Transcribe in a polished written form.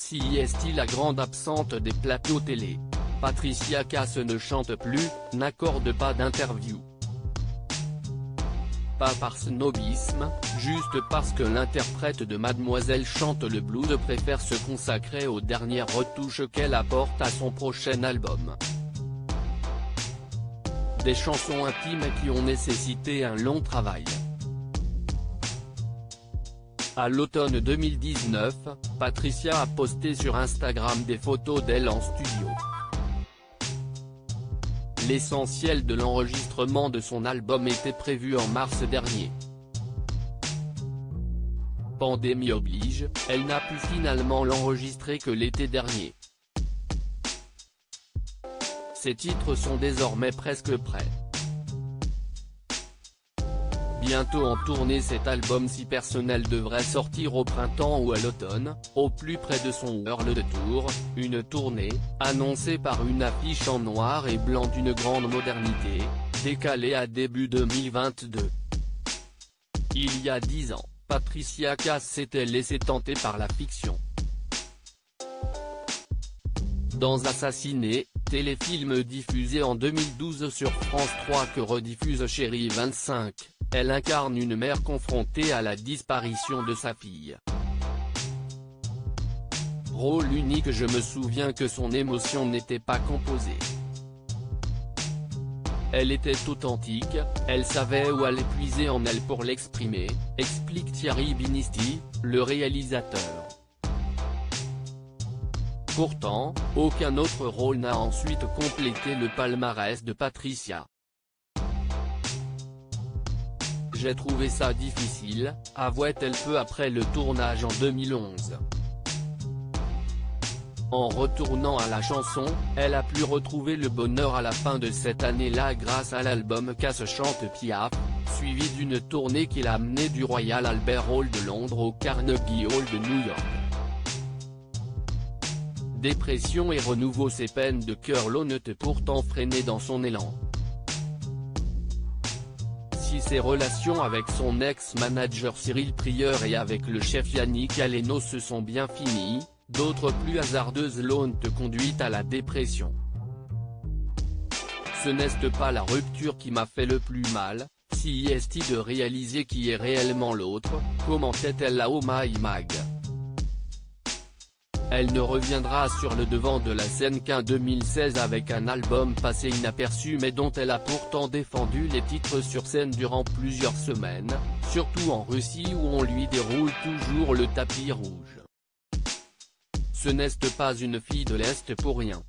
Si est-il la grande absente des plateaux télé. Patricia Cass ne chante plus, n'accorde pas d'interview. Pas par snobisme, juste parce que l'interprète de Mademoiselle chante le blues préfère se consacrer aux dernières retouches qu'elle apporte à son prochain album. Des chansons intimes qui ont nécessité un long travail. À l'automne 2019, Patricia a posté sur Instagram des photos d'elle en studio. L'essentiel de l'enregistrement de son album était prévu en mars dernier. Pandémie oblige, elle n'a pu finalement l'enregistrer que l'été dernier. Ses titres sont désormais presque prêts. Bientôt en tournée, cet album si personnel devrait sortir au printemps ou à l'automne, au plus près de son World Tour, une tournée, annoncée par une affiche en noir et blanc d'une grande modernité, décalée à début 2022. Il y a 10 ans, Patricia Cass s'était laissée tenter par la fiction. Dans Assassiné, téléfilm diffusé en 2012 sur France 3 que rediffuse Chérie 25, elle incarne une mère confrontée à la disparition de sa fille. Rôle unique. Je me souviens que son émotion n'était pas composée. Elle était authentique, elle savait où aller puiser en elle pour l'exprimer, explique Thierry Binisti, le réalisateur. Pourtant, aucun autre rôle n'a ensuite complété le palmarès de Patricia. J'ai trouvé ça difficile, avouait-elle peu après le tournage en 2011. En retournant à la chanson, elle a pu retrouver le bonheur à la fin de cette année-là grâce à l'album Cass chante Piaf, suivi d'une tournée qui l'a amenée du Royal Albert Hall de Londres au Carnegie Hall de New York. Dépression et renouveau. Ses peines de cœur l'ont pourtant freiné dans son élan. Si ses relations avec son ex-manager Cyril Prieur et avec le chef Yannick Aleno se sont bien finies, d'autres plus hasardeuses l'ont conduite à la dépression. Ce n'est pas la rupture qui m'a fait le plus mal, si est-il de réaliser qui est réellement l'autre, commentait-elle à Oh My Mag. Elle ne reviendra sur le devant de la scène qu'en 2016 avec un album passé inaperçu mais dont elle a pourtant défendu les titres sur scène durant plusieurs semaines, surtout en Russie où on lui déroule toujours le tapis rouge. Ce n'est pas une fille de l'Est pour rien.